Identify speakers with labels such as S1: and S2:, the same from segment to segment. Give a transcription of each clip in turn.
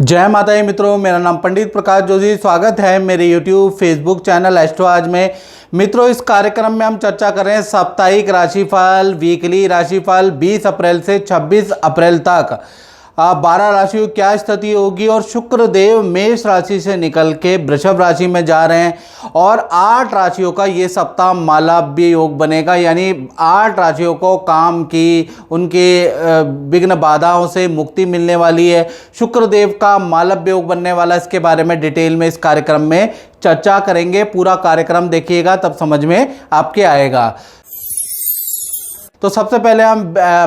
S1: जय माता दी मित्रों, मेरा नाम पंडित प्रकाश जोशी। स्वागत है मेरे YouTube फेसबुक चैनल एस्ट्रो आज में। मित्रों, इस कार्यक्रम में हम चर्चा कर रहे हैं साप्ताहिक राशिफल, वीकली राशिफल 20 अप्रैल से 26 अप्रैल तक 12 राशियों की क्या स्थिति होगी। और शुक्र देव मेष राशि से निकल के वृषभ राशि में जा रहे हैं और 8 राशियों का ये सप्ताह मालव्य योग बनेगा। यानी 8 राशियों को काम की उनके विघ्न बाधाओं से मुक्ति मिलने वाली है। शुक्र देव का मालव्य योग बनने वाला, इसके बारे में डिटेल में इस कार्यक्रम में चर्चा करेंगे। पूरा कार्यक्रम देखिएगा तब समझ में आपके आएगा। तो सबसे पहले हम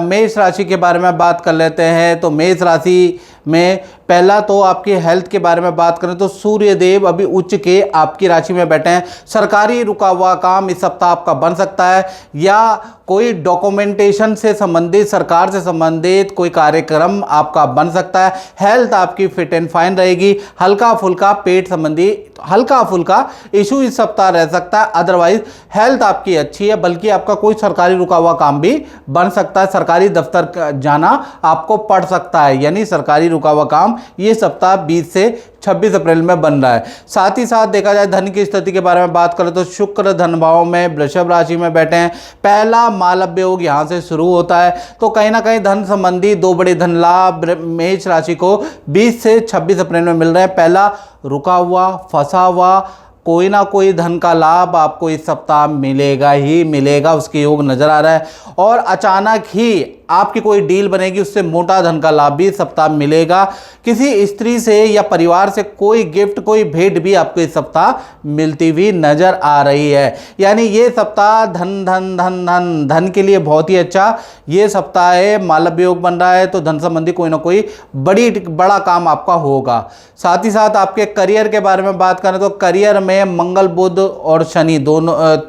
S1: मेष राशि के बारे में बात कर लेते हैं। तो मेष राशि में पहला तो आपकी हेल्थ के बारे में बात करें तो सूर्य देव अभी उच्च के आपकी राशि में बैठे हैं। सरकारी रुका हुआ काम इस सप्ताह आपका बन सकता है, या कोई डॉक्यूमेंटेशन से संबंधित, सरकार से संबंधित कोई कार्यक्रम आपका बन सकता है। हेल्थ आपकी फिट एंड फाइन रहेगी। हल्का फुल्का पेट संबंधी हल्का फुल्का इशू इस सप्ताह रह सकता है, अदरवाइज हेल्थ आपकी अच्छी है। बल्कि आपका कोई सरकारी रुका हुआ काम भी बन सकता है। सरकारी दफ्तर जाना आपको पड़ सकता है, यानी सरकारी रुका हुआ काम ये सप्ताह 20 से 26 अप्रैल में बन रहा है। साथ ही साथ देखा जाए धन की स्थिति के बारे में बात करें तो शुक्र धन भाव में वृषभ राशि में बैठे हैं। पहला मालव्य योग यहां से शुरू होता है, तो कहीं ना कहीं धन संबंधी 2 बड़े धन लाभ मेष राशि को 20 से 26 अप्रैल में मिल रहे हैं। पहला रुका हुआ फंसा हुआ कोई ना कोई धन का लाभ आपको इस सप्ताह मिलेगा ही मिलेगा, उसके योग नजर आ रहा है। और अचानक ही आपकी कोई डील बनेगी, उससे मोटा धन का लाभ भी इस सप्ताह मिलेगा। किसी स्त्री से या परिवार से कोई गिफ्ट, कोई भेंट भी आपको इस सप्ताह मिलती हुई नजर आ रही है। यानी ये सप्ताह धन धन धन धन धन के लिए बहुत ही अच्छा ये सप्ताह है। मालव्य योग बन रहा है तो धन संबंधी कोई ना कोई बड़ा काम आपका होगा। साथ ही साथ आपके करियर के बारे में बात करें तो करियर में मंगल, बुध और शनि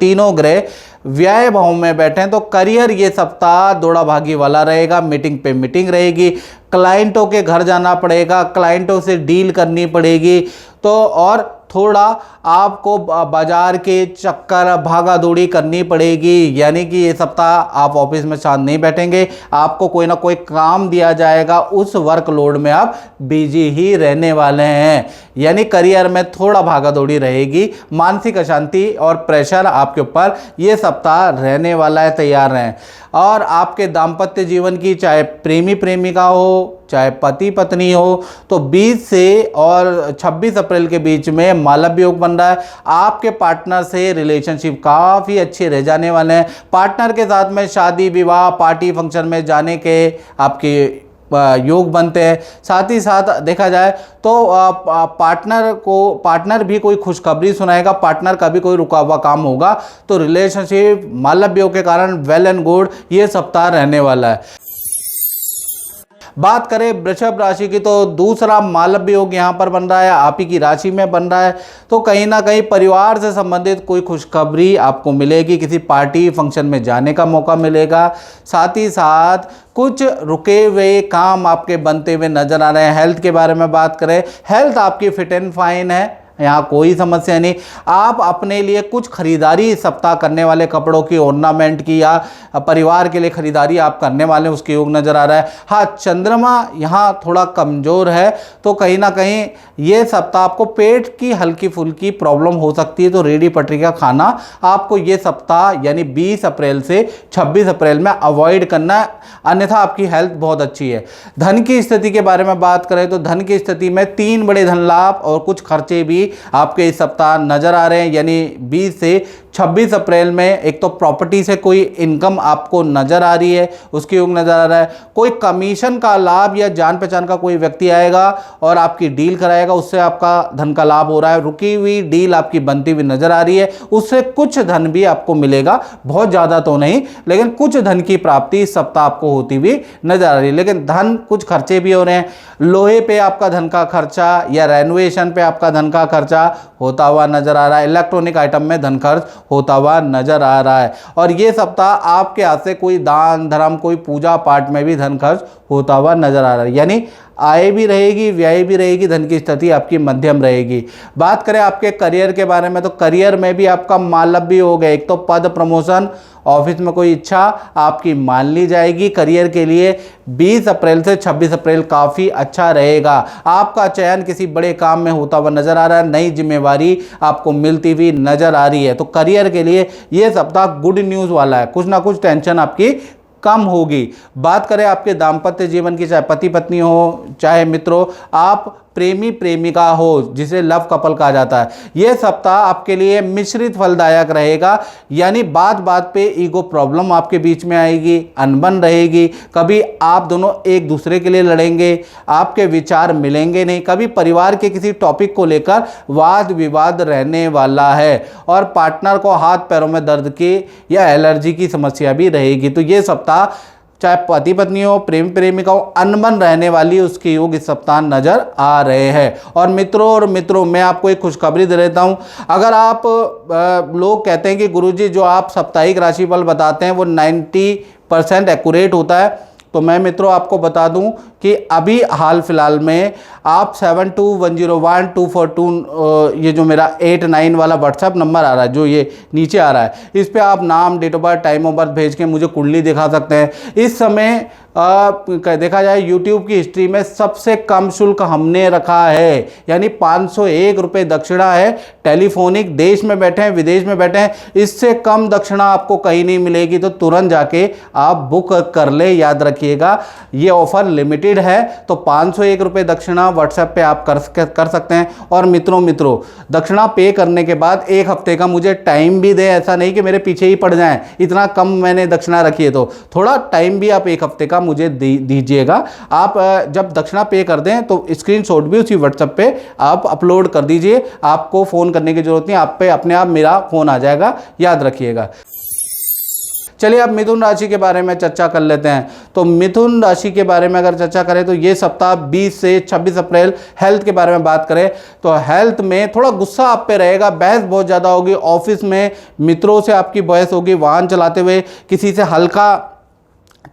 S1: तीनों ग्रह व्यय भाव में बैठे हैं। तो करियर ये सप्ताह दौड़ा भागी वाला रहेगा। मीटिंग पे मीटिंग रहेगी, क्लाइंटों के घर जाना पड़ेगा, क्लाइंटों से डील करनी पड़ेगी। तो और थोड़ा आपको बाजार के चक्कर भागा दौड़ी करनी पड़ेगी। यानी कि ये सप्ताह आप ऑफिस में शांत नहीं बैठेंगे, आपको कोई ना कोई काम दिया जाएगा, उस वर्कलोड में आप बिजी ही रहने वाले हैं। यानी करियर में थोड़ा भागा दौड़ी रहेगी, मानसिक अशांति और प्रेशर आपके ऊपर ये सप्ताह रहने वाला है, तैयार रहें। और आपके दाम्पत्य जीवन की, चाहे प्रेमी प्रेमिका हो चाहे पति पत्नी हो, तो 20 से और 26 अप्रैल के बीच में मालव्य योग बन रहा है। आपके पार्टनर से रिलेशनशिप काफ़ी अच्छे रह जाने वाले हैं। पार्टनर के साथ में शादी विवाह पार्टी फंक्शन में जाने के आपके योग बनते हैं। साथ ही साथ देखा जाए तो पार्टनर भी कोई खुशखबरी सुनाएगा, पार्टनर का भी कोई रुका हुआ काम होगा। तो रिलेशनशिप मालव्य योग के कारण वेल एंड गुड ये सप्ताह रहने वाला है। बात करें वृषभ राशि की तो दूसरा मालव्य योग यहाँ पर बन रहा है, आप ही की राशि में बन रहा है। तो कहीं ना कहीं परिवार से संबंधित कोई खुशखबरी आपको मिलेगी, किसी पार्टी फंक्शन में जाने का मौका मिलेगा। साथ ही साथ कुछ रुके हुए काम आपके बनते हुए नजर आ रहे हैं। हेल्थ के बारे में बात करें, हेल्थ आपकी फिट एंड फाइन है, यहाँ कोई समस्या नहीं। आप अपने लिए कुछ खरीदारी इस सप्ताह करने वाले, कपड़ों की, ऑर्नामेंट की, या परिवार के लिए खरीदारी आप करने वाले, उसके योग नज़र आ रहा है। हाँ, चंद्रमा यहाँ थोड़ा कमज़ोर है, तो कहीं ना कहीं ये सप्ताह आपको पेट की हल्की फुल्की प्रॉब्लम हो सकती है। तो रेडी पटरी का खाना आपको ये सप्ताह यानी 20 अप्रैल से 26 अप्रैल में अवॉइड करना है, अन्यथा आपकी हेल्थ बहुत अच्छी है। धन की स्थिति के बारे में बात करें तो धन की स्थिति में 3 बड़े धन लाभ और कुछ खर्चे भी आपके इस सप्ताह नजर आ रहे हैं। यानी 20 से 26 अप्रैल में एक तो प्रॉपर्टी से कोई इनकम आपको नजर आ रही है, उसके योग नजर आ रहा है। कोई कमीशन का लाभ या जान पहचान का कोई व्यक्ति आएगा और आपकी डील कराएगा, उससे आपका धन का लाभ हो रहा है। रुकी हुई डील आपकी बनती हुई नजर आ रही है, उससे कुछ धन भी आपको मिलेगा, बहुत ज्यादा तो नहीं, लेकिन कुछ धन की प्राप्ति इस सप्ताह आपको होती हुई नजर आ रही है। लेकिन धन कुछ खर्चे भी हो रहे हैं। लोहे पे आपका धन का खर्चा या रेनोवेशन पे आपका धन का खर्चा होता हुआ नजर आ रहा है। इलेक्ट्रॉनिक आइटम में धन खर्च होता हुआ नजर आ रहा है। और ये सप्ताह आपके हाथ से कोई दान धर्म, कोई पूजा पाठ में भी धन खर्च होता हुआ नजर आ रहा है। यानी आय भी रहेगी, व्यय भी रहेगी, धन की स्थिति आपकी मध्यम रहेगी। बात करें आपके करियर के बारे में तो करियर में भी आपका मालव भी होगा। एक तो पद प्रमोशन, ऑफिस में कोई इच्छा आपकी मान ली जाएगी। करियर के लिए 20 अप्रैल से 26 अप्रैल काफ़ी अच्छा रहेगा। आपका चयन किसी बड़े काम में होता हुआ नजर आ रहा है, नई जिम्मेवारी आपको मिलती हुई नजर आ रही है। तो करियर के लिए ये सप्ताह गुड न्यूज़ वाला है, कुछ ना कुछ टेंशन आपकी कम होगी। बात करें आपके दाम्पत्य जीवन की, चाहे पति पत्नी हो, चाहे मित्रों, आप प्रेमी प्रेमिका हो, जिसे लव कपल कहा जाता है, यह सप्ताह आपके लिए मिश्रित फलदायक रहेगा। यानी बात बात पे ईगो प्रॉब्लम आपके बीच में आएगी, अनबन रहेगी, कभी आप दोनों एक दूसरे के लिए लड़ेंगे, आपके विचार मिलेंगे नहीं, कभी परिवार के किसी टॉपिक को लेकर वाद विवाद रहने वाला है, और पार्टनर को हाथ पैरों में दर्द की या एलर्जी की समस्या भी रहेगी। तो ये सप्ताह चाहे पति पत्नी हो, प्रेम प्रेमिका हो, अनबन रहने वाली उसके योग इस सप्ताह नजर आ रहे हैं। और मित्रों मैं आपको एक खुशखबरी दे देता हूं। अगर आप लोग कहते हैं कि गुरुजी जो आप साप्ताहिक राशिफल बताते हैं वो 90% एक्यूरेट होता है, तो मैं मित्रों आपको बता दूं कि अभी हाल फिलहाल में आप 72101242 ये जो मेरा 89 वाला व्हाट्सएप नंबर आ रहा है, जो ये नीचे आ रहा है, इस पे आप नाम, date of birth, time of birth भेज के मुझे कुंडली दिखा सकते हैं। इस समय देखा जाए यूट्यूब की हिस्ट्री में सबसे कम शुल्क हमने रखा है, यानी 501 रुपये दक्षिणा है। टेलीफोनिक, देश में बैठे हैं विदेश में बैठे हैं, इससे कम दक्षिणा आपको कहीं नहीं मिलेगी। तो तुरंत जाके आप बुक कर ले, याद रखिएगा ये ऑफर लिमिटेड है। तो 501 रुपये दक्षिणा व्हाट्सएप पे आप कर सकते हैं। और मित्रों दक्षिणा पे करने के बाद 1 हफ्ते का मुझे टाइम भी दे, ऐसा नहीं कि मेरे पीछे ही पड़ जाएं, इतना कम मैंने दक्षिणा रखी है। तो थोड़ा टाइम भी आप 1 हफ्ते का मुझे दीजिएगा। आप जब दक्षिणा पे कर दें तो स्क्रीनशॉट भी उसी व्हाट्सएप पे आप अपलोड कर दीजिए, आपको फोन करने की जरूरत नहीं, आप पे अपने आप मेरा फोन आ जाएगा, याद रखिएगा। चलिए अब मिथुन राशि के बारे में चर्चा कर लेते हैं। तो मिथुन राशि के बारे में अगर चर्चा करें तो ये सप्ताह 20 से 26 अप्रैल हेल्थ के बारे में बात करें तो हेल्थ में थोड़ा गुस्सा आप पे रहेगा, बहस बहुत ज़्यादा होगी, ऑफिस में मित्रों से आपकी बहस होगी, वाहन चलाते हुए किसी से हल्का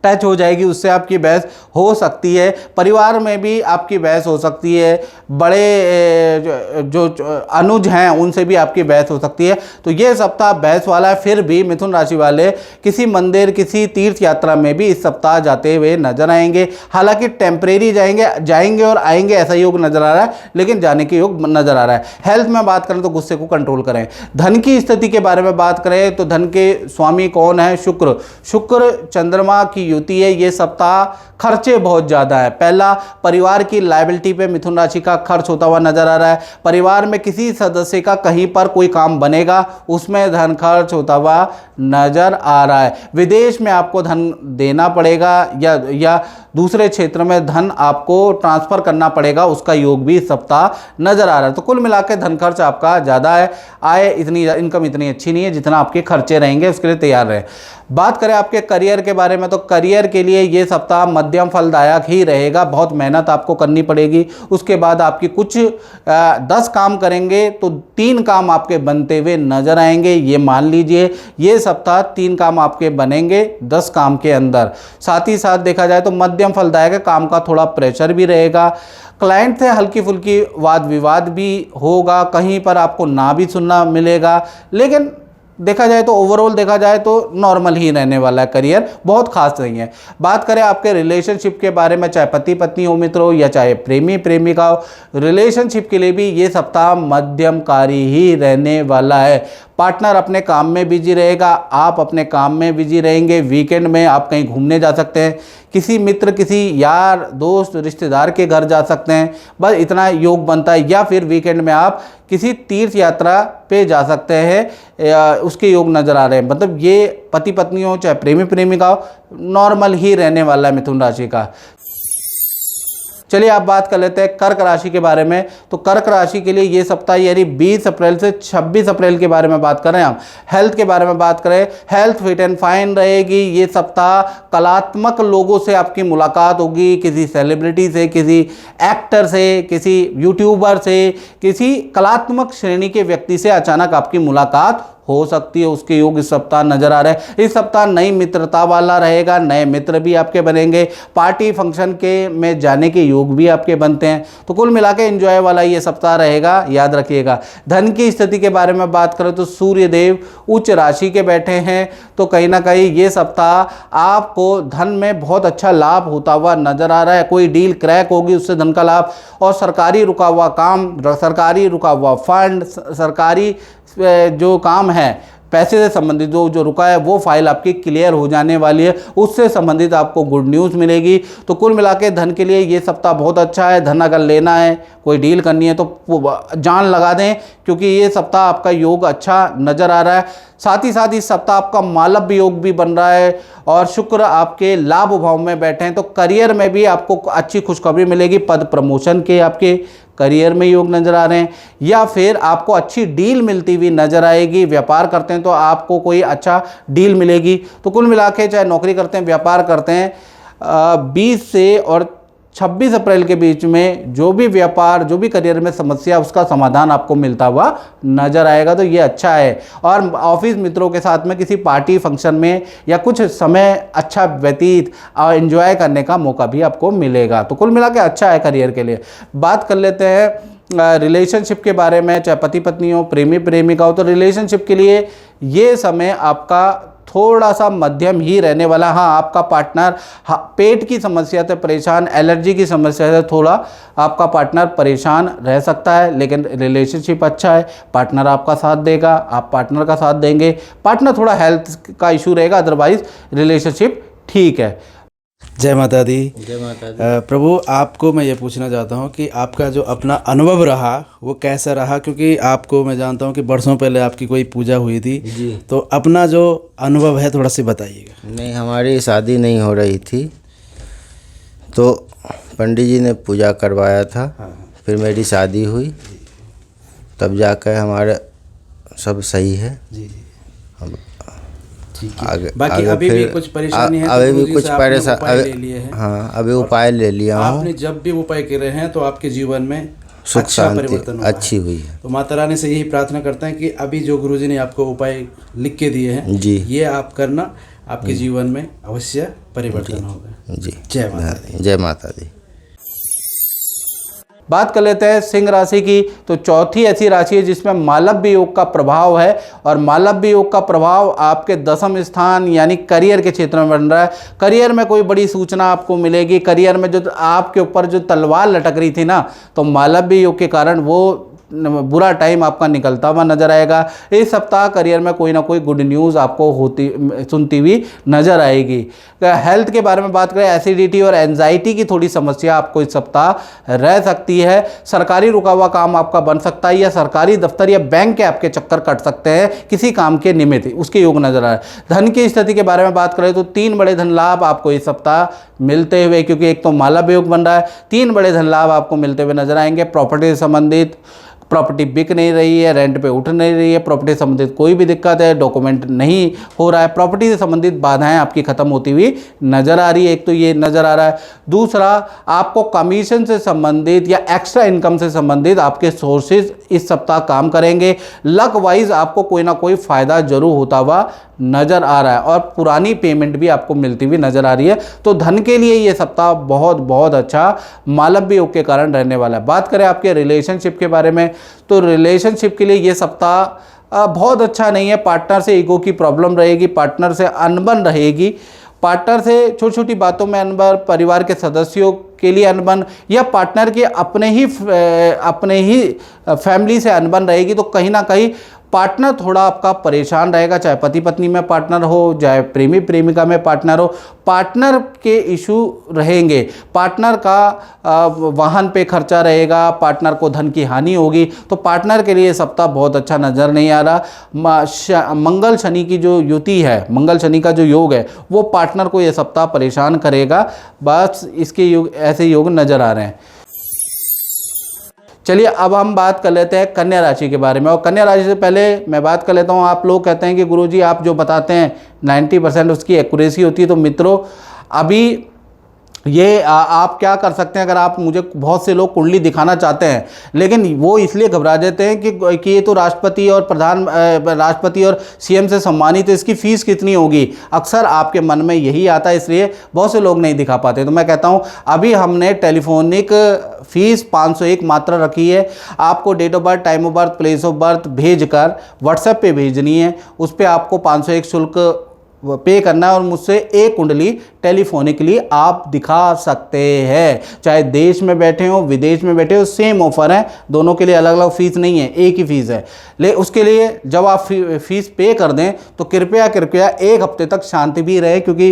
S1: टच हो जाएगी, उससे आपकी बहस हो सकती है, परिवार में भी आपकी बहस हो सकती है, बड़े जो अनुज हैं उनसे भी आपकी बहस हो सकती है। तो ये सप्ताह बहस वाला है। फिर भी मिथुन राशि वाले किसी मंदिर, किसी तीर्थ यात्रा में भी इस सप्ताह जाते हुए नजर आएंगे। हालांकि टेम्परेरी जाएंगे और आएंगे ऐसा योग नजर आ रहा है, लेकिन जाने के योग नजर आ रहा है। हेल्थ में बात करें तो गुस्से को कंट्रोल करें। धन की स्थिति के बारे में बात करें तो धन के स्वामी कौन है? शुक्र चंद्रमा की युति है। ये सप्ताह खर्चे बहुत ज्यादा है। पहला, परिवार की लायबिलिटी पे मिथुन राशि का खर्च होता हुआ नजर आ रहा है। परिवार में किसी सदस्य का कहीं पर कोई काम बनेगा, उसमें धन खर्च होता हुआ नजर आ रहा है। विदेश में आपको धन देना पड़ेगा या दूसरे क्षेत्र में धन आपको ट्रांसफर करना पड़ेगा, उसका योग भी इस सप्ताह नजर आ रहा है। तो कुल मिलाकर धन खर्च आपका ज्यादा है। इनकम इतनी अच्छी नहीं है जितना आपके खर्चे रहेंगे, उसके लिए तैयार रहे। बात करें आपके करियर के बारे में तो करियर के लिए ये सप्ताह मध्यम फलदायक ही रहेगा। बहुत मेहनत आपको करनी पड़ेगी। उसके बाद आपकी कुछ 10 काम करेंगे तो 3 काम आपके बनते हुए नजर आएंगे। ये मान लीजिए ये सप्ताह 3 काम आपके बनेंगे 10 काम के अंदर। साथ ही साथ देखा जाए तो मध्यम फलदायक है, काम का थोड़ा प्रेशर भी रहेगा। क्लाइंट से हल्की फुल्की वाद विवाद भी होगा, कहीं पर आपको ना भी सुनना मिलेगा, लेकिन देखा जाए तो ओवरऑल देखा जाए तो नॉर्मल ही रहने वाला है। करियर बहुत खास नहीं है। बात करें आपके रिलेशनशिप के बारे में, चाहे पति पत्नी हो मित्रों या चाहे प्रेमी प्रेमिका हो, रिलेशनशिप के लिए भी ये सप्ताह मध्यमकारी ही रहने वाला है। पार्टनर अपने काम में बिजी रहेगा, आप अपने काम में बिजी रहेंगे। वीकेंड में आप कहीं घूमने जा सकते हैं, किसी मित्र, किसी यार दोस्त रिश्तेदार के घर जा सकते हैं, बस इतना योग बनता है। या फिर वीकेंड में आप किसी तीर्थ यात्रा पे जा सकते हैं, उसके योग नज़र आ रहे हैं। मतलब ये पति पत्नी हो चाहे प्रेमी प्रेमिका हो, नॉर्मल ही रहने वाला है मिथुन राशि का। चलिए आप बात कर लेते हैं कर्क राशि के बारे में। तो कर्क राशि के लिए ये सप्ताह यानी 20 अप्रैल से 26 अप्रैल के बारे में बात कर रहे हैं हम। हेल्थ के बारे में बात करें, हेल्थ फिट एंड फाइन रहेगी। ये सप्ताह कलात्मक लोगों से आपकी मुलाकात होगी, किसी सेलिब्रिटी से, किसी एक्टर से, किसी यूट्यूबर से, किसी कलात्मक श्रेणी के व्यक्ति से अचानक आपकी मुलाकात हो सकती है, उसके योग इस सप्ताह नजर आ रहे हैं। इस सप्ताह नई मित्रता वाला रहेगा, नए मित्र भी आपके बनेंगे, पार्टी फंक्शन के में जाने के योग भी आपके बनते हैं। तो कुल मिला के एंजॉय वाला ये सप्ताह रहेगा, याद रखिएगा। धन की स्थिति के बारे में बात करें तो सूर्य देव उच्च राशि के बैठे हैं, तो कहीं ना कहीं ये सप्ताह आपको धन में बहुत अच्छा लाभ होता हुआ नजर आ रहा है। कोई डील क्रैक होगी, उससे धन का लाभ, और सरकारी रुका हुआ काम, सरकारी रुका हुआ फंड, सरकारी जो काम है पैसे से संबंधित जो रुका है वो फाइल आपकी क्लियर हो जाने वाली है, उससे संबंधित आपको गुड न्यूज़ मिलेगी। तो कुल मिला के धन के लिए ये सप्ताह बहुत अच्छा है। धन अगर लेना है, कोई डील करनी है तो जान लगा दें, क्योंकि ये सप्ताह आपका योग अच्छा नज़र आ रहा है। साथ ही साथ इस सप्ताह आपका मालव्य योग भी बन रहा है और शुक्र आपके लाभ भाव में बैठे हैं, तो करियर में भी आपको अच्छी खुशखबरी मिलेगी। पद प्रमोशन के आपके करियर में योग नज़र आ रहे हैं, या फिर आपको अच्छी डील मिलती हुई नज़र आएगी। व्यापार करते हैं तो आपको कोई अच्छा डील मिलेगी। तो कुल मिला के चाहे नौकरी करते हैं, व्यापार करते हैं, 20 से और 26 अप्रैल के बीच में जो भी व्यापार, जो भी करियर में समस्या, उसका समाधान आपको मिलता हुआ नज़र आएगा। तो ये अच्छा है। और ऑफिस मित्रों के साथ में किसी पार्टी फंक्शन में या कुछ समय अच्छा व्यतीत और एंजॉय करने का मौका भी आपको मिलेगा। तो कुल मिला के अच्छा है करियर के लिए। बात कर लेते हैं रिलेशनशिप के बारे में, चाहे पति पत्नी हो, प्रेमी प्रेमिका हो। तो रिलेशनशिप के लिए ये समय आपका थोड़ा सा मध्यम ही रहने वाला। हाँ, आपका पार्टनर पेट की समस्या से परेशान, एलर्जी की समस्या से थोड़ा आपका पार्टनर परेशान रह सकता है, लेकिन रिलेशनशिप अच्छा है। पार्टनर आपका साथ देगा, आप पार्टनर का साथ देंगे। पार्टनर थोड़ा हेल्थ का इशू रहेगा, अदरवाइज रिलेशनशिप ठीक है।
S2: जय माता दी।
S3: जय माता दी।
S2: प्रभु, आपको मैं ये पूछना चाहता हूँ कि आपका जो अपना अनुभव रहा वो कैसा रहा, क्योंकि आपको मैं जानता हूँ कि बरसों पहले आपकी कोई पूजा हुई थी
S3: जी।
S2: तो अपना जो अनुभव है थोड़ा सा बताइएगा।
S3: नहीं, हमारी शादी नहीं हो रही थी तो पंडित जी ने पूजा करवाया था। फिर मेरी शादी हुई, तब जाकर हमारा सब सही है।
S2: जी जी,
S3: अब
S2: ठीक है।
S3: आगे
S2: बाकी
S3: आगे
S2: अभी भी
S3: फिर
S2: कुछ परेशानी है?
S3: अभी
S2: तो
S3: भी
S2: गुरुजी
S3: कुछ
S2: से आपने उपाय
S3: परेशानी,
S2: ले लिए हैं।
S3: हाँ, अभी उपाय ले लिया हूँ।
S2: आपने जब भी उपाय करे हैं तो आपके जीवन में
S3: सुख
S2: अच्छा
S3: शांति
S2: परिवर्तन हुआ
S3: अच्छी
S2: है।
S3: हुई है।
S2: तो माता रानी से यही प्रार्थना करते हैं कि अभी जो गुरुजी ने आपको उपाय लिख के दिए हैं
S3: जी,
S2: ये आप करना, आपके जीवन में अवश्य परिवर्तन होगा।
S3: जी।
S2: जय माता दी।
S3: जय माता दी।
S1: बात कर लेते हैं सिंह राशि की। तो चौथी ऐसी राशि है जिसमें मालव्य योग का प्रभाव है, और मालव्य योग का प्रभाव आपके 10वें स्थान यानी करियर के क्षेत्र में बन रहा है। करियर में कोई बड़ी सूचना आपको मिलेगी। करियर में जो आपके ऊपर जो तलवार लटक रही थी ना, तो मालव्य योग के कारण वो बुरा टाइम आपका निकलता हुआ नजर आएगा। इस सप्ताह करियर में कोई ना कोई गुड न्यूज़ आपको सुनती हुई नजर आएगी। हेल्थ के बारे में बात करें, एसिडिटी और एंजाइटी की थोड़ी समस्या आपको इस सप्ताह रह सकती है। सरकारी रुका हुआ काम आपका बन सकता है, या सरकारी दफ्तर या बैंक के आपके चक्कर कट सकते हैं किसी काम के निमित्त, उसके योग नजर आ रहा है। धन की स्थिति के बारे में बात करें तो 3 बड़े धन लाभ आपको इस सप्ताह मिलते हुए, क्योंकि एक तो मालव्य योग बन रहा है, 3 बड़े धन लाभ आपको मिलते हुए नजर आएंगे। प्रॉपर्टी से संबंधित, प्रॉपर्टी बिक नहीं रही है, रेंट पे उठ नहीं रही है, प्रॉपर्टी से संबंधित कोई भी दिक्कत है, डॉक्यूमेंट नहीं हो रहा है, प्रॉपर्टी से संबंधित बाधाएं आपकी खत्म होती हुई नजर आ रही है। एक तो ये नजर आ रहा है। दूसरा, आपको कमीशन से संबंधित या एक्स्ट्रा इनकम से संबंधित आपके सोर्सेज इस सप्ताह काम करेंगे। लक वाइज आपको कोई ना कोई फायदा जरूर होता हुआ नजर आ रहा है, और पुरानी पेमेंट भी आपको मिलती हुई नजर आ रही है। तो धन के लिए ये सप्ताह बहुत बहुत अच्छा मालव्य योग के कारण रहने वाला है। बात करें आपके रिलेशनशिप के बारे में, तो रिलेशनशिप के लिए ये सप्ताह बहुत अच्छा नहीं है। पार्टनर से ईगो की प्रॉब्लम रहेगी, पार्टनर से अनबन रहेगी, पार्टनर से छोटी छोटी बातों में अनबन, परिवार के सदस्यों के लिए अनबन, या पार्टनर के अपने ही फैमिली से अनबन रहेगी। तो कहीं ना कहीं पार्टनर थोड़ा आपका परेशान रहेगा, चाहे पति पत्नी में पार्टनर हो, चाहे प्रेमी प्रेमिका में पार्टनर हो। पार्टनर के इशू रहेंगे, पार्टनर का वाहन पे खर्चा रहेगा, पार्टनर को धन की हानि होगी। तो पार्टनर के लिए सप्ताह बहुत अच्छा नज़र नहीं आ रहा। मंगल शनि की जो युति है, मंगल शनि का जो योग है, वो पार्टनर को ये सप्ताह परेशान करेगा। बस इसके योग, ऐसे योग नज़र आ रहे हैं। चलिए अब हम बात कर लेते हैं कन्या राशि के बारे में। और कन्या राशि से पहले मैं बात कर लेता हूँ, आप लोग कहते हैं कि गुरुजी आप जो बताते हैं 90% उसकी एक्यूरेसी होती है। तो मित्रों, अभी ये आप क्या कर सकते हैं, अगर आप मुझे बहुत से लोग कुंडली दिखाना चाहते हैं लेकिन वो इसलिए घबरा जाते हैं कि ये तो राष्ट्रपति और सीएम से सम्मानित है, इसकी फ़ीस कितनी होगी, अक्सर आपके मन में यही आता है, इसलिए बहुत से लोग नहीं दिखा पाते। तो मैं कहता हूँ अभी हमने टेलीफोनिक फ़ीस 501 मात्र रखी है। आपको date of birth, time of birth, place of birth भेज कर व्हाट्सएप पे भेजनी है, उस पर आपको 501 शुल्क पे करना है और मुझसे एक कुंडली टेलीफोनिकली आप दिखा सकते हैं। चाहे देश में बैठे हो, विदेश में बैठे हो, सेम ऑफर है, दोनों के लिए अलग अलग फ़ीस नहीं है, एक ही फ़ीस है। उसके लिए जब आप फ़ीस पे कर दें तो कृपया एक हफ्ते तक शांति भी रहे, क्योंकि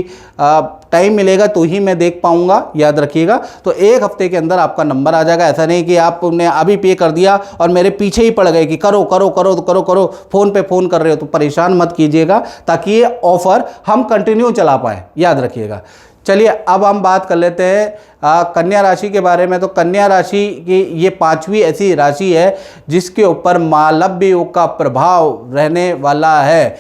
S1: टाइम मिलेगा तो ही मैं देख पाऊंगा, याद रखिएगा। तो एक हफ्ते के अंदर आपका नंबर आ जाएगा। ऐसा नहीं कि आपने अभी पे कर दिया और मेरे पीछे ही पड़ गए कि करो करो करो करो करो, फ़ोन पे फ़ोन कर रहे हो, तो परेशान मत कीजिएगा, ताकि ये ऑफ़र हम कंटिन्यू चला पाएँ, याद रखिएगा। चलिए अब हम बात कर लेते हैं कन्या राशि के बारे में। तो कन्या राशि की ये 5वीं ऐसी राशि है जिसके ऊपर महालव्य योग का प्रभाव रहने वाला है।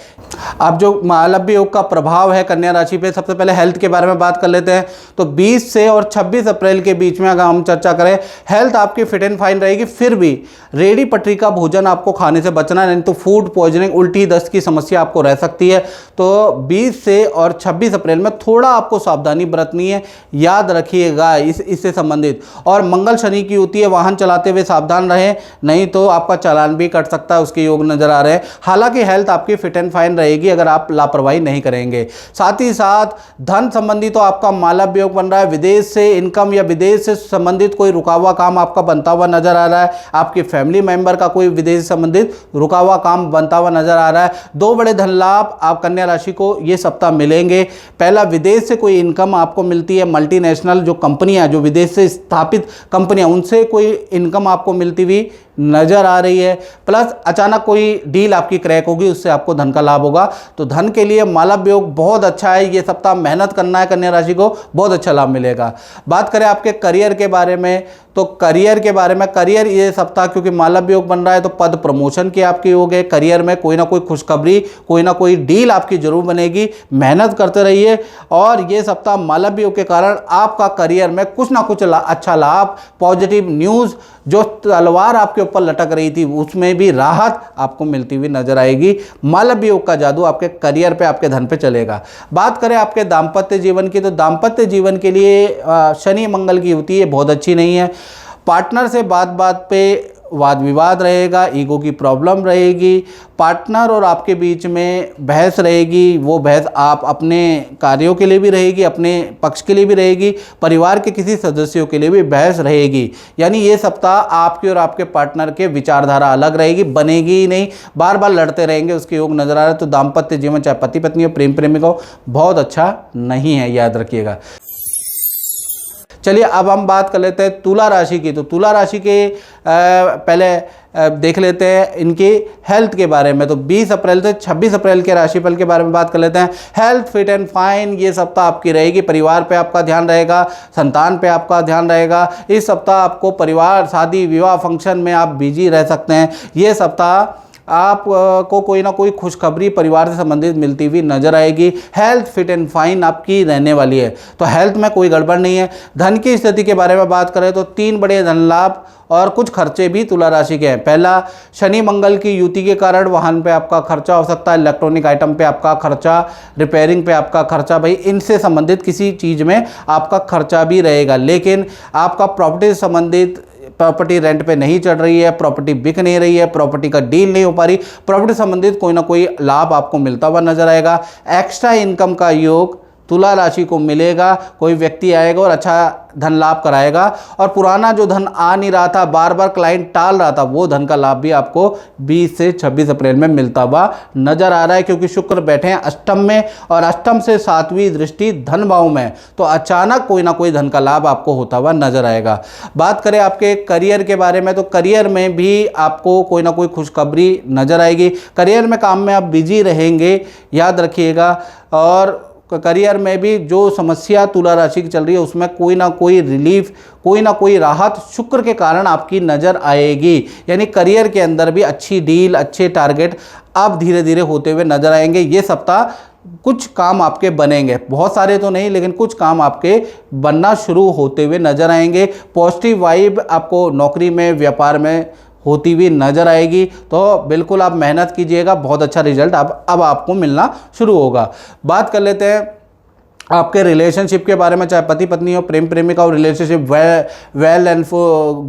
S1: अब जो महालव्य योग का प्रभाव है कन्या राशि पे, सबसे पहले हेल्थ के बारे में बात कर लेते हैं। तो 20 से और 26 अप्रैल के बीच में अगर हम चर्चा करें, हेल्थ आपकी फिट एंड फाइन रहेगी, फिर भी रेडी पटरी का भोजन आपको खाने से बचना, नहीं तो फूड पॉइजनिंग, उल्टी दस्त की समस्या आपको रह सकती है। तो 20 से और 26 अप्रैल में थोड़ा आपको सावधानी बरतनी है, याद रखिएगा इससे संबंधित। और मंगल शनि की होती है, वाहन चलाते हुए सावधान रहें, नहीं तो आपका चालान भी कट सकता है, उसके योग नजर आ रहे हैं। हालांकि हेल्थ आपकी फिट एंड फाइन रहेगी अगर आप लापरवाही नहीं करेंगे। साथ ही साथ धन संबंधी तो आपका मालव्य योग बन रहा है, विदेश से इनकम या विदेश से संबंधित कोई रुका हुआ काम आपका बनता हुआ नजर आ रहा है, आपके फैमिली मेंबर का कोई विदेश संबंधित रुका हुआ काम बनता हुआ नजर आ रहा है। 2 बड़े धन लाभ आप कन्या राशि को ये सप्ताह मिलेंगे। पहला, विदेश से कोई इनकम आपको मिलती है, मल्टीनेशनल जो कंपनियां, जो विदेश से स्थापित कंपनियां, उनसे कोई इनकम आपको मिलती हुई नजर आ रही है। प्लस अचानक कोई डील आपकी क्रैक होगी, उससे आपको धन का लाभ होगा। तो धन के लिए मालव्य योग बहुत अच्छा है, ये सप्ताह मेहनत करना है कन्या राशि को, बहुत अच्छा लाभ मिलेगा। बात करें आपके करियर के बारे में, तो करियर के बारे में, करियर ये सप्ताह क्योंकि मालव्य योग बन रहा है तो पद प्रमोशन के आपके योग है। करियर में कोई ना कोई खुशखबरी, कोई ना कोई डील आपकी जरूर बनेगी, मेहनत करते रहिए। और ये सप्ताह मालव्य योग के कारण आपका करियर में कुछ ना कुछ अच्छा लाभ, पॉजिटिव न्यूज़, जो तलवार आपके ऊपर लटक रही थी उसमें भी राहत आपको मिलती हुई नजर आएगी। मालव्य योग का जादू आपके करियर पे, आपके धन पे चलेगा। बात करें आपके दाम्पत्य जीवन की, तो दाम्पत्य जीवन के लिए शनि मंगल की युति है बहुत अच्छी नहीं है। पार्टनर से बात बात पे वाद विवाद रहेगा, ईगो की प्रॉब्लम रहेगी, पार्टनर और आपके बीच में बहस रहेगी। वो बहस आप अपने कार्यों के लिए भी रहेगी, अपने पक्ष के लिए भी रहेगी, परिवार के किसी सदस्यों के लिए भी बहस रहेगी। यानी ये सप्ताह आपके और आपके पार्टनर के विचारधारा अलग रहेगी, बनेगी ही नहीं, बार बार लड़ते रहेंगे, उसके योग नजर आ रहे हैं। तो दाम्पत्य जीवन चाहे पति पत्नी हो, प्रेम प्रेमिका हो, बहुत अच्छा नहीं है, याद रखिएगा। चलिए अब हम बात कर लेते हैं तुला राशि की। तो तुला राशि के पहले देख लेते हैं इनकी हेल्थ के बारे में। तो 20 अप्रैल से 26 अप्रैल के राशिफल के बारे में बात कर लेते हैं। हेल्थ फिट एंड फाइन ये सप्ताह आपकी रहेगी। परिवार पे आपका ध्यान रहेगा, संतान पे आपका ध्यान रहेगा। इस सप्ताह आपको परिवार, शादी, विवाह, फंक्शन में आप बिजी रह सकते हैं। ये सप्ताह आप को कोई ना कोई खुशखबरी परिवार से संबंधित मिलती हुई नजर आएगी। हेल्थ फिट एंड फाइन आपकी रहने वाली है, तो हेल्थ में कोई गड़बड़ नहीं है। धन की स्थिति के बारे में बात करें तो 3 बड़े धन लाभ और कुछ खर्चे भी तुला राशि के हैं। पहला, शनि मंगल की युति के कारण वाहन पे आपका खर्चा हो सकता है, इलेक्ट्रॉनिक आइटम पे आपका खर्चा, रिपेयरिंग पे आपका खर्चा, भाई इनसे संबंधित किसी चीज़ में आपका खर्चा भी रहेगा। लेकिन आपका प्रॉपर्टी से संबंधित, प्रॉपर्टी रेंट पे नहीं चढ़ रही है, प्रॉपर्टी बिक नहीं रही है, प्रॉपर्टी का डील नहीं हो पा रही, प्रॉपर्टी संबंधित कोई ना कोई लाभ आपको मिलता हुआ नजर आएगा। एक्स्ट्रा इनकम का योग तुला राशि को मिलेगा। कोई व्यक्ति आएगा और अच्छा धन लाभ कराएगा, और पुराना जो धन आ नहीं रहा था, बार बार क्लाइंट टाल रहा था, वो धन का लाभ भी आपको 20 से 26 अप्रैल में मिलता हुआ नजर आ रहा है। क्योंकि शुक्र बैठे हैं अष्टम में, और अष्टम से 7वीं दृष्टि धन भाव में, तो अचानक कोई ना कोई धन का लाभ आपको होता हुआ नजर आएगा। बात करें आपके करियर के बारे में, तो करियर में भी आपको कोई ना कोई खुशखबरी नजर आएगी। करियर में, काम में आप बिजी रहेंगे, याद रखिएगा। और करियर में भी जो समस्या तुला राशि की चल रही है उसमें कोई ना कोई रिलीफ, कोई ना कोई राहत शुक्र के कारण आपकी नज़र आएगी। यानी करियर के अंदर भी अच्छी डील, अच्छे टारगेट अब धीरे धीरे होते हुए नजर आएंगे। ये सप्ताह कुछ काम आपके बनेंगे, बहुत सारे तो नहीं लेकिन कुछ काम आपके बनना शुरू होते हुए नज़र आएंगे। पॉजिटिव वाइब आपको नौकरी में, व्यापार में होती हुई नज़र आएगी। तो बिल्कुल आप मेहनत कीजिएगा, बहुत अच्छा रिजल्ट अब आपको मिलना शुरू होगा। बात कर लेते हैं आपके रिलेशनशिप के बारे में, चाहे पति पत्नी हो, प्रेम प्रेमिका हो, रिलेशनशिप वेल एंड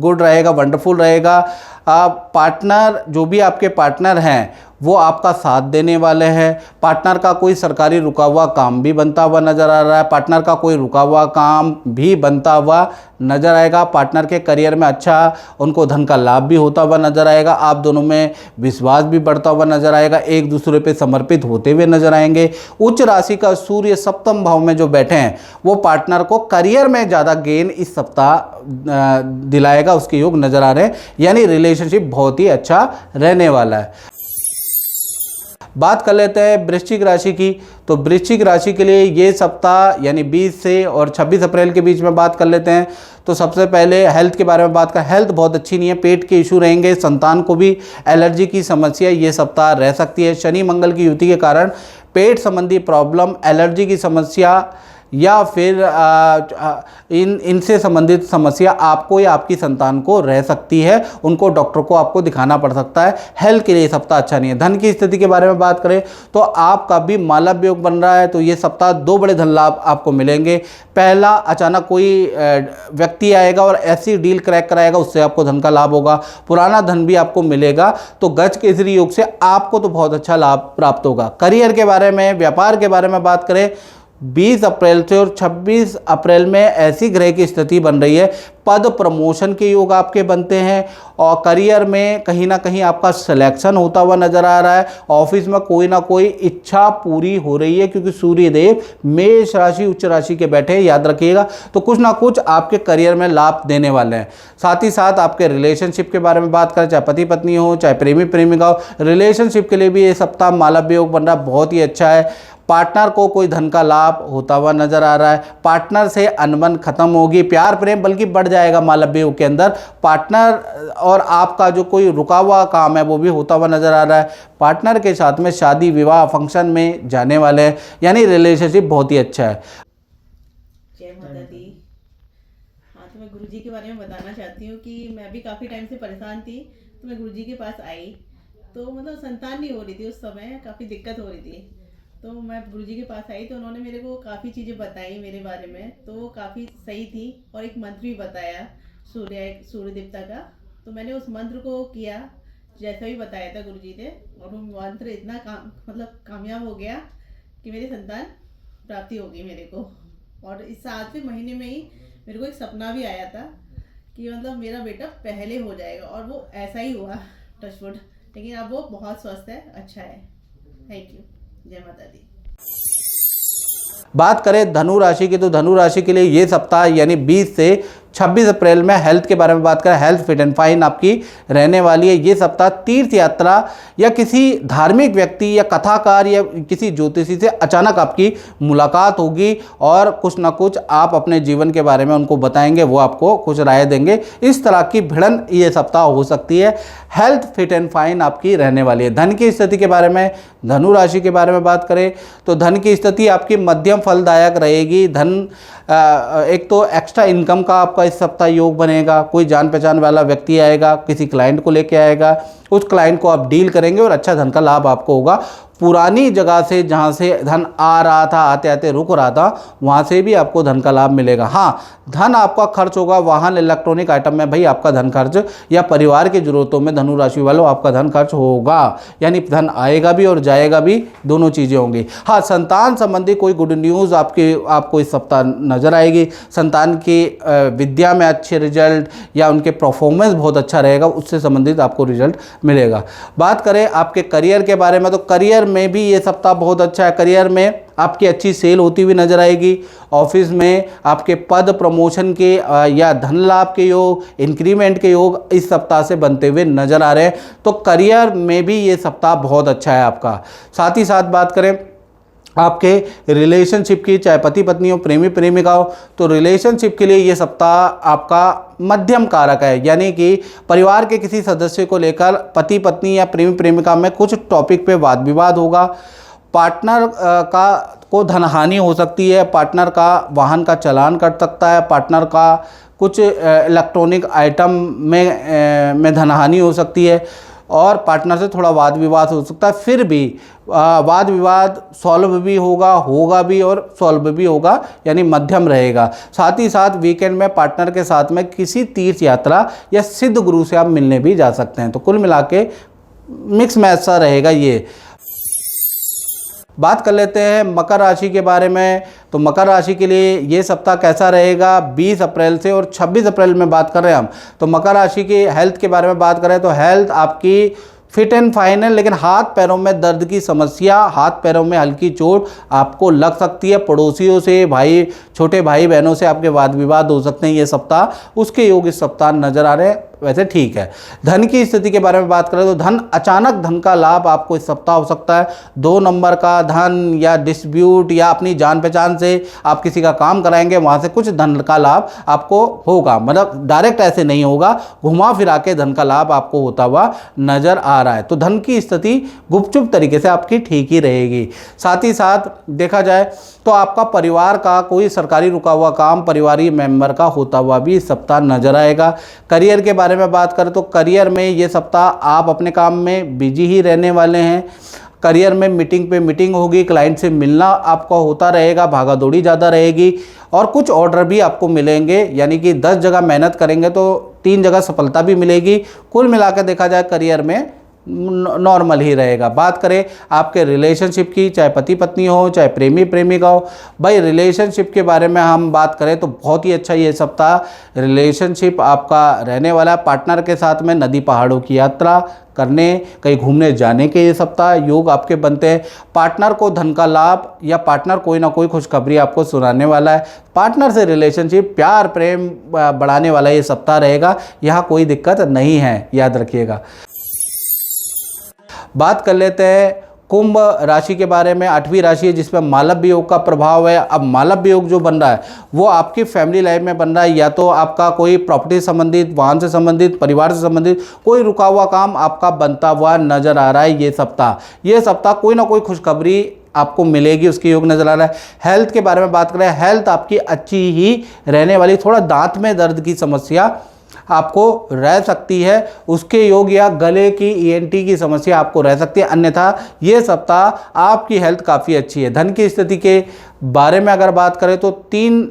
S1: गुड रहेगा, वंडरफुल रहेगा। पार्टनर, जो भी आपके पार्टनर हैं वो आपका साथ देने वाले हैं। पार्टनर का कोई सरकारी रुका हुआ काम भी बनता हुआ नज़र आ रहा है, पार्टनर का कोई रुका हुआ काम भी बनता हुआ नज़र आएगा। पार्टनर के करियर में अच्छा उनको धन का लाभ भी होता हुआ नज़र आएगा। आप दोनों में विश्वास भी बढ़ता हुआ नज़र आएगा, एक दूसरे पे समर्पित होते हुए नज़र आएंगे। उच्च राशि का सूर्य सप्तम भाव में जो बैठे हैं वो पार्टनर को करियर में ज़्यादा गेन इस सप्ताह दिलाएगा, उसके योग नज़र आ रहे हैं, यानी रिलेशनशिप बहुत ही अच्छा रहने वाला है। बात कर लेते हैं वृश्चिक राशि की। तो वृश्चिक राशि के लिए ये सप्ताह यानी 20 से और 26 अप्रैल के बीच में बात कर लेते हैं। तो सबसे पहले हेल्थ के बारे में बात करें, हेल्थ बहुत अच्छी नहीं है, पेट के इशू रहेंगे, संतान को भी एलर्जी की समस्या ये सप्ताह रह सकती है। शनि मंगल की युति के कारण पेट संबंधी प्रॉब्लम, एलर्जी की समस्या या फिर इनसे संबंधित समस्या आपको या आपकी संतान को रह सकती है, उनको डॉक्टर को आपको दिखाना पड़ सकता है। हेल्थ के लिए सप्ताह अच्छा नहीं है। धन की स्थिति के बारे में बात करें तो आपका भी मालव्य योग बन रहा है, तो ये सप्ताह 2 बड़े धन लाभ आपको मिलेंगे। पहला, अचानक कोई व्यक्ति आएगा और ऐसी डील क्रैक कराएगा, उससे आपको धन का लाभ होगा, पुराना धन भी आपको मिलेगा। तो गज केसरी योग से आपको तो बहुत अच्छा लाभ प्राप्त होगा। करियर के बारे में, व्यापार के बारे में बात करें, 20 अप्रैल से और 26 अप्रैल में ऐसी ग्रह की स्थिति बन रही है, पद प्रमोशन के योग आपके बनते हैं और करियर में कहीं ना कहीं आपका सिलेक्शन होता हुआ नजर आ रहा है। ऑफिस में कोई ना कोई इच्छा पूरी हो रही है, क्योंकि सूर्यदेव मेष राशि उच्च राशि के बैठे हैं, याद रखिएगा। तो कुछ ना कुछ आपके करियर में लाभ देने वाले हैं। साथ ही साथ आपके रिलेशनशिप के बारे में बात करें, चाहे पति पत्नी हो, चाहे प्रेमी प्रेमिका हो, रिलेशनशिप के लिए भी ये सप्ताह मालव्य योग बन रहा है, बहुत ही अच्छा है। पार्टनर को कोई धन का लाभ होता हुआ नजर आ रहा है, पार्टनर से अनबन खत्म होगी, प्यार प्रेम बल्कि बढ़ जाएगा मालव्य योग के अंदर। पार्टनर और आपका जो कोई रुका हुआ काम है वो भी होता हुआ नजर आ रहा है। पार्टनर के साथ में शादी विवाह फंक्शन में जाने वाले हैं, यानी रिलेशनशिप बहुत ही अच्छा है।
S4: जय माता दी। हाँ, तो मैं गुरुजी के बारे में बताना चाहती हूँ कि मैं भी काफ़ी टाइम से परेशान थी, तो मैं गुरुजी के पास आई, तो मतलब संतान नहीं हो रही थी, उस समय काफ़ी दिक्कत हो रही थी। तो मैं गुरुजी के पास आई तो उन्होंने मेरे को काफ़ी चीज़ें बताई मेरे बारे में, तो वो काफ़ी सही थी। और एक मंत्र भी बताया सूर्य देवता का, तो मैंने उस मंत्र को किया जैसा भी बताया था गुरुजी ने, और वो मंत्र इतना कामयाब हो गया कि मेरी संतान प्राप्ति होगी मेरे को। और इस 7वें महीने में ही मेरे को एक सपना भी आया था कि मतलब मेरा बेटा पहले हो जाएगा, और वो ऐसा ही हुआ, टचवुड। लेकिन अब वो बहुत स्वस्थ है, अच्छा है। Thank you. जय माता दी।
S1: बात करें धनु राशि की, तो धनु राशि के लिए ये सप्ताह यानी 20 से 26 अप्रैल में हेल्थ के बारे में बात करें, हेल्थ फिट एंड फाइन आपकी रहने वाली है। ये सप्ताह तीर्थ यात्रा या किसी धार्मिक व्यक्ति या कथाकार या किसी ज्योतिषी से अचानक आपकी मुलाकात होगी और कुछ ना कुछ आप अपने जीवन के बारे में उनको बताएंगे, वो आपको कुछ राय देंगे। इस तरह की भिड़न ये सप्ताह हो सकती है। हेल्थ फिट एंड फाइन आपकी रहने वाली है। धन की स्थिति के बारे में, धनु राशि के बारे में बात करें तो धन की स्थिति आपकी मध्यम फलदायक रहेगी। धन एक तो एक्स्ट्रा इनकम का आपका इस सप्ताह योग बनेगा, कोई जान पहचान वाला व्यक्ति आएगा, किसी क्लाइंट को लेके आएगा, उस क्लाइंट को आप डील करेंगे और अच्छा धन का लाभ आपको होगा। पुरानी जगह से जहाँ से धन आ रहा था, आते आते रुक रहा था, वहाँ से भी आपको धन का लाभ मिलेगा। हाँ, धन आपका खर्च होगा वाहन इलेक्ट्रॉनिक आइटम में, भाई आपका धन खर्च, या परिवार की जरूरतों में धनु राशि वालों आपका धन खर्च होगा, यानी धन आएगा भी और जाएगा भी, दोनों चीज़ें होंगी। हाँ, संतान संबंधी कोई गुड न्यूज़ आपको इस सप्ताह नजर आएगी। संतान की विद्या में अच्छे रिजल्ट या उनके परफॉर्मेंस बहुत अच्छा रहेगा, उससे संबंधित आपको रिजल्ट मिलेगा। बात करें आपके करियर के बारे में, तो करियर में भी ये सप्ताह बहुत अच्छा है। करियर में आपकी अच्छी सेल होती हुई नजर आएगी। ऑफिस में आपके पद प्रमोशन के या धन लाभ के योग, इंक्रीमेंट के योग इस सप्ताह से बनते हुए नजर आ रहे हैं। तो करियर में भी ये सप्ताह बहुत अच्छा है आपका। साथ ही साथ बात करें आपके रिलेशनशिप की, चाहे पति पत्नी हो, प्रेमी प्रेमिका हो, तो रिलेशनशिप के लिए ये सप्ताह आपका मध्यम कारक है, यानी कि परिवार के किसी सदस्य को लेकर पति पत्नी या प्रेमी प्रेमिका में कुछ टॉपिक पे वाद विवाद होगा। पार्टनर को धनहानि हो सकती है, पार्टनर का वाहन का चालान कट सकता है, पार्टनर का कुछ इलेक्ट्रॉनिक आइटम में धनहानि हो सकती है और पार्टनर से थोड़ा वाद विवाद हो सकता है। फिर भी वाद विवाद सॉल्व भी होगा भी और सॉल्व भी होगा, यानी मध्यम रहेगा। साथ ही साथ वीकेंड में पार्टनर के साथ में किसी तीर्थ यात्रा या सिद्ध गुरु से आप मिलने भी जा सकते हैं। तो कुल मिला के मिक्स मैच सा रहेगा ये। बात कर लेते हैं मकर राशि के बारे में। तो मकर राशि के लिए ये सप्ताह कैसा रहेगा 20 अप्रैल से और 26 अप्रैल में बात कर रहे हैं हम। तो मकर राशि की हेल्थ के बारे में बात करें तो हेल्थ आपकी फिट एंड फाइन है, लेकिन हाथ पैरों में दर्द की समस्या, हाथ पैरों में हल्की चोट आपको लग सकती है। पड़ोसियों से, छोटे भाई बहनों से आपके वाद विवाद हो सकते हैं ये सप्ताह। उसके योग इस सप्ताह नजर आ रहे हैं, वैसे ठीक है। धन की स्थिति के बारे में बात करें तो अचानक धन का लाभ आपको इस सप्ताह हो सकता है। 2 नंबर का धन या डिस्प्यूट या अपनी जान पहचान से आप किसी का काम कराएंगे, वहाँ से कुछ धन का लाभ आपको होगा। मतलब डायरेक्ट ऐसे नहीं होगा, घुमा फिरा के धन का लाभ आपको होता हुआ नजर आ रहा है। तो धन की स्थिति गुपचुप तरीके से आपकी ठीक ही रहेगी। साथ ही साथ देखा जाए तो आपका परिवार का कोई सरकारी रुका हुआ काम परिवारिक मेंबर का होता हुआ भी इस सप्ताह नजर आएगा। करियर के बारे में बात करें तो करियर में ये सप्ताह आप अपने काम में बिजी ही रहने वाले हैं। करियर में मीटिंग पे मीटिंग होगी, क्लाइंट से मिलना आपका होता रहेगा, भागा दौड़ी ज़्यादा रहेगी और कुछ ऑर्डर भी आपको मिलेंगे। यानी कि 10 जगह मेहनत करेंगे तो 3 जगह सफलता भी मिलेगी। कुल मिलाकर देखा जाए करियर में नॉर्मल ही रहेगा। बात करें आपके रिलेशनशिप की, चाहे पति पत्नी हो, चाहे प्रेमी प्रेमिका हो, भाई रिलेशनशिप के बारे में हम बात करें तो बहुत ही अच्छा ये सप्ताह रिलेशनशिप आपका रहने वाला है। पार्टनर के साथ में नदी पहाड़ों की यात्रा करने, कहीं घूमने जाने के ये सप्ताह योग आपके बनते हैं। पार्टनर को धन का लाभ या पार्टनर कोई ना कोई खुशखबरी आपको सुनाने वाला है। पार्टनर से रिलेशनशिप, प्यार प्रेम बढ़ाने वाला ये सप्ताह रहेगा, यहाँ कोई दिक्कत नहीं है, याद रखिएगा। बात कर लेते हैं कुंभ राशि के बारे में। 8वीं राशि है जिसमें मालव्य योग का प्रभाव है। अब मालव्य योग जो बन रहा है वो आपकी फैमिली लाइफ में बन रहा है, या तो आपका कोई प्रॉपर्टी से संबंधित, वाहन से संबंधित, परिवार से संबंधित कोई रुका हुआ काम आपका बनता हुआ नजर आ रहा है। ये सप्ताह कोई ना कोई खुशखबरी आपको मिलेगी, उसके योग नजर आ रहा है। हेल्थ के बारे में बात करें, हेल्थ आपकी अच्छी ही रहने वाली। थोड़ा दांत में दर्द की समस्या आपको रह सकती है, उसके योग या गले की ENT की समस्या आपको रह सकती है। अन्यथा ये सप्ताह आपकी हेल्थ काफ़ी अच्छी है। धन की स्थिति के बारे में अगर बात करें तो 3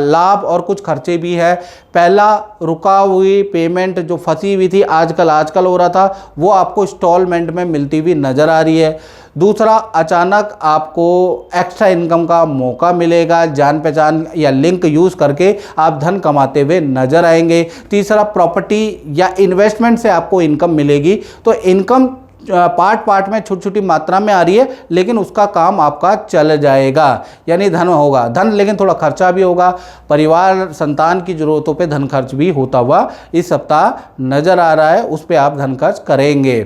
S1: लाभ और कुछ खर्चे भी है। पहला, रुका हुई पेमेंट जो फंसी हुई थी, आजकल हो रहा था, वो आपको इंस्टॉलमेंट में मिलती हुई नज़र आ रही है। दूसरा, अचानक आपको एक्स्ट्रा इनकम का मौका मिलेगा, जान पहचान या लिंक यूज़ करके आप धन कमाते हुए नजर आएंगे। तीसरा, प्रॉपर्टी या इन्वेस्टमेंट से आपको इनकम मिलेगी। तो इनकम पार्ट में छोटी छोटी मात्रा में आ रही है, लेकिन उसका काम आपका चल जाएगा, यानी धन होगा। धन लेकिन थोड़ा खर्चा भी होगा। परिवार संतान की ज़रूरतों पे धन खर्च भी होता हुआ इस सप्ताह नज़र आ रहा है, उस पर आप धन खर्च करेंगे।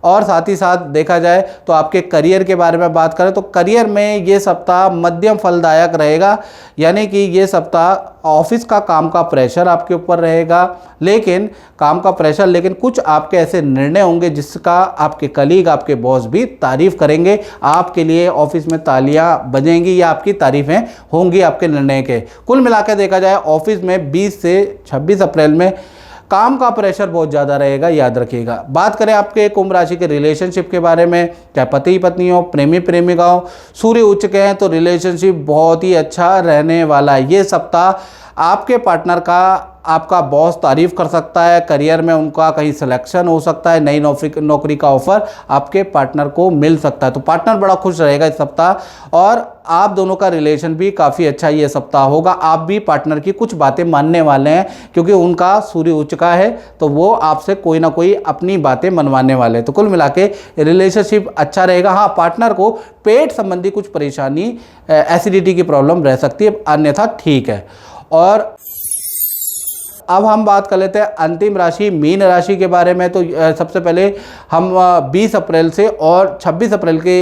S1: और साथ ही साथ देखा जाए तो आपके करियर के बारे में बात करें तो करियर में ये सप्ताह मध्यम फलदायक रहेगा। यानी कि ये सप्ताह ऑफिस का काम का प्रेशर आपके ऊपर रहेगा, लेकिन कुछ आपके ऐसे निर्णय होंगे जिसका आपके कलीग, आपके बॉस भी तारीफ़ करेंगे। आपके लिए ऑफिस में तालियां बजेंगी या आपकी तारीफ़ें होंगी आपके निर्णय के। कुल मिलाकर देखा जाए ऑफिस में 20 से 26 अप्रैल में काम का प्रेशर बहुत ज़्यादा रहेगा, याद रखिएगा। बात करें आपके कुंभ राशि के रिलेशनशिप के बारे में, चाहे पति पत्नी हो, प्रेमी प्रेमिका हो, सूर्य उच्च के हैं तो रिलेशनशिप बहुत ही अच्छा रहने वाला है। ये सप्ताह आपके पार्टनर का आपका बॉस तारीफ़ कर सकता है। करियर में उनका कहीं सिलेक्शन हो सकता है, नई नौकरी का ऑफर आपके पार्टनर को मिल सकता है। तो पार्टनर बड़ा खुश रहेगा इस सप्ताह और आप दोनों का रिलेशन भी काफ़ी अच्छा ये सप्ताह होगा। आप भी पार्टनर की कुछ बातें मानने वाले हैं, क्योंकि उनका सूर्य उच्च का है तो वो आपसे कोई ना कोई अपनी बातें मनवाने वाले हैं। तो कुल मिला के रिलेशनशिप अच्छा रहेगा। हाँ, पार्टनर को पेट संबंधी कुछ परेशानी, एसिडिटी की प्रॉब्लम रह सकती है, अन्यथा ठीक है। और अब हम बात कर लेते हैं अंतिम राशि मीन राशि के बारे में। तो सबसे पहले हम 20 अप्रैल से और 26 अप्रैल के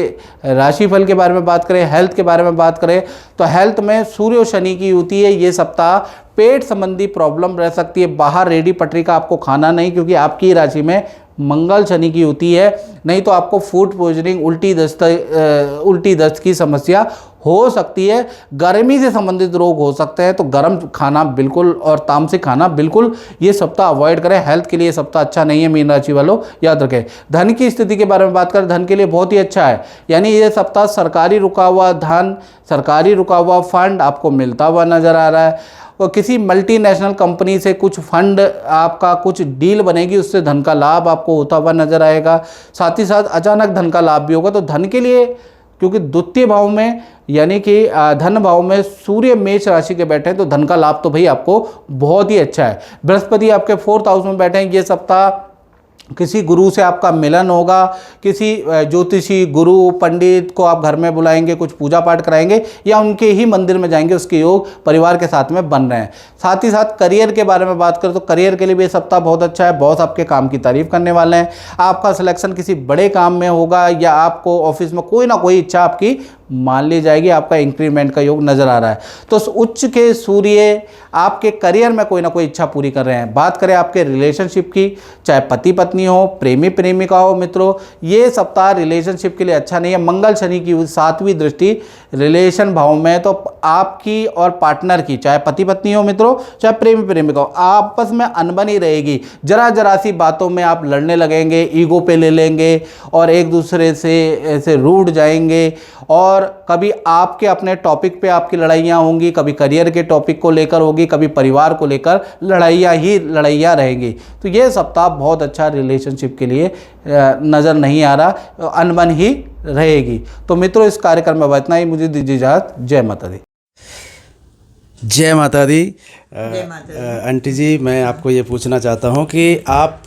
S1: राशिफल के बारे में बात करें। हेल्थ के बारे में बात करें तो हेल्थ में सूर्य और शनि की युति है। ये सप्ताह पेट संबंधी प्रॉब्लम रह सकती है। बाहर रेडी पटरी का आपको खाना नहीं, क्योंकि आपकी राशि में मंगल शनि की होती है, नहीं तो आपको फूड पॉइजनिंग, उल्टी दस्त की समस्या हो सकती है। गर्मी से संबंधित रोग हो सकते हैं, तो गर्म खाना बिल्कुल और तामसिक खाना बिल्कुल ये सप्ताह अवॉइड करें। हेल्थ के लिए सप्ताह अच्छा नहीं है मीन राशि वालों, याद रखें। धन की स्थिति के बारे में बात करें, धन के लिए बहुत ही अच्छा है, यानी ये सप्ताह सरकारी रुका हुआ धन, सरकारी रुका हुआ फंड आपको मिलता हुआ नजर आ रहा है। और किसी मल्टीनेशनल कंपनी से कुछ फंड आपका कुछ डील बनेगी, उससे धन का लाभ आपको होता हुआ नजर आएगा। साथ ही साथ अचानक धन का लाभ भी होगा। तो धन के लिए, क्योंकि द्वितीय भाव में यानी कि धन भाव में सूर्य मेष राशि के बैठे हैं, तो धन का लाभ तो भाई आपको बहुत ही अच्छा है। बृहस्पति आपके 4th हाउस में बैठे हैं। ये सप्ताह किसी गुरु से आपका मिलन होगा, किसी ज्योतिषी गुरु पंडित को आप घर में बुलाएंगे, कुछ पूजा पाठ कराएंगे या उनके ही मंदिर में जाएंगे, उसके योग परिवार के साथ में बन रहे हैं। साथ ही साथ करियर के बारे में बात करें तो करियर के लिए भी ये सप्ताह बहुत अच्छा है। बॉस आपके काम की तारीफ करने वाले हैं, आपका सिलेक्शन किसी बड़े काम में होगा या आपको ऑफिस में कोई ना कोई इच्छा आपकी मान ली जाएगी, आपका इंक्रीमेंट का योग नजर आ रहा है। तो उच्च के सूर्य आपके करियर में कोई ना कोई इच्छा पूरी कर रहे हैं। बात करें आपके रिलेशनशिप की, चाहे पति पत्नी हो, प्रेमी प्रेमिका हो, मित्रों, ये सप्ताह रिलेशनशिप के लिए अच्छा नहीं है। मंगल शनि की 7वीं दृष्टि रिलेशन भाव में, तो आपकी और पार्टनर की, चाहे पति पत्नी हो मित्रों, चाहे प्रेमी प्रेमिका हो, आपस में अनबनी रहेगी। जरा सी बातों में आप लड़ने लगेंगे, ईगो पे ले लेंगे और एक दूसरे से ऐसे रूठ जाएंगे। और कभी आपके अपने टॉपिक पे आपकी लड़ाइयाँ होंगी, कभी करियर के टॉपिक को लेकर होगी, कभी परिवार को लेकर लड़ाइयाँ रहेंगी। तो ये सप्ताह बहुत अच्छा रिलेशनशिप के लिए नज़र नहीं आ रहा, अनबन ही रहेगी। तो मित्रों, इस कार्यक्रम में इतना ही, मुझे दीजिए इजाज़त। जय माता दी।
S2: जय माता दी। आंटी जी, मैं आपको ये पूछना चाहता हूँ कि आप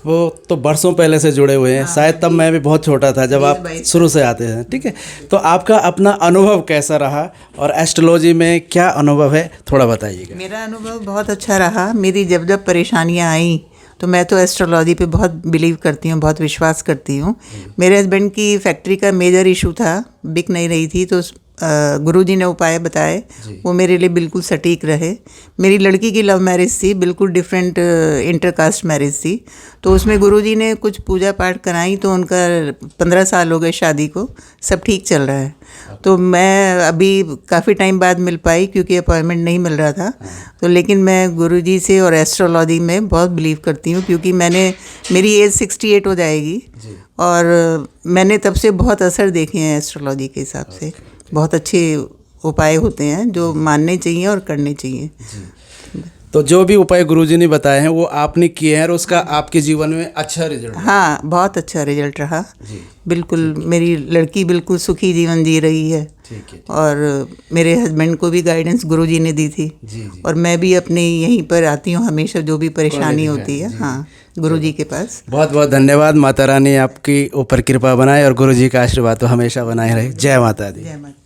S2: तो बरसों पहले से जुड़े हुए हैं, शायद तब मैं भी बहुत छोटा था जब आप शुरू से आते हैं, ठीक है? तो आपका अपना अनुभव कैसा रहा और एस्ट्रोलॉजी में क्या अनुभव है, थोड़ा बताइएगा।
S5: मेरा अनुभव बहुत अच्छा रहा। मेरी जब परेशानियाँ आई तो मैं तो एस्ट्रोलॉजी पे बहुत बिलीव करती हूँ, बहुत विश्वास करती हूँ। मेरे हस्बैंड की फैक्ट्री का मेजर इशू था, बिक नहीं रही थी, तो गुरुजी ने उपाय बताए, वो मेरे लिए बिल्कुल सटीक रहे। मेरी लड़की की लव मैरिज थी, बिल्कुल डिफरेंट इंटरकास्ट मैरिज थी, तो उसमें गुरुजी ने कुछ पूजा पाठ कराई, तो उनका 15 साल हो गए शादी को, सब ठीक चल रहा है। तो मैं अभी काफ़ी टाइम बाद मिल पाई क्योंकि अपॉइंटमेंट नहीं मिल रहा था, तो लेकिन मैं गुरुजी से और एस्ट्रोलॉजी में बहुत बिलीव करती हूँ क्योंकि मेरी एज 68 हो जाएगी और मैंने तब से बहुत असर देखे हैं एस्ट्रोलॉजी के हिसाब से। बहुत अच्छे उपाय होते हैं जो मानने चाहिए और करने चाहिए।
S2: तो जो भी उपाय गुरुजी ने बताए हैं वो आपने किए हैं और उसका आपके जीवन में अच्छा रिजल्ट?
S5: हाँ, बहुत अच्छा रिजल्ट रहा। बिल्कुल, मेरी लड़की बिल्कुल सुखी जीवन जी रही है।
S2: ठीक है।
S5: और मेरे हस्बैंड को भी गाइडेंस गुरुजी ने दी थी। और मैं भी अपने यहीं पर आती हूँ हमेशा, जो भी परेशानी होती है, हाँ, गुरुजी के पास।
S2: बहुत बहुत धन्यवाद। माता रानी आपकी ऊपर कृपा बनाए और गुरुजी का आशीर्वाद तो हमेशा बनाए रहे। जय माता दी।
S5: जय माता।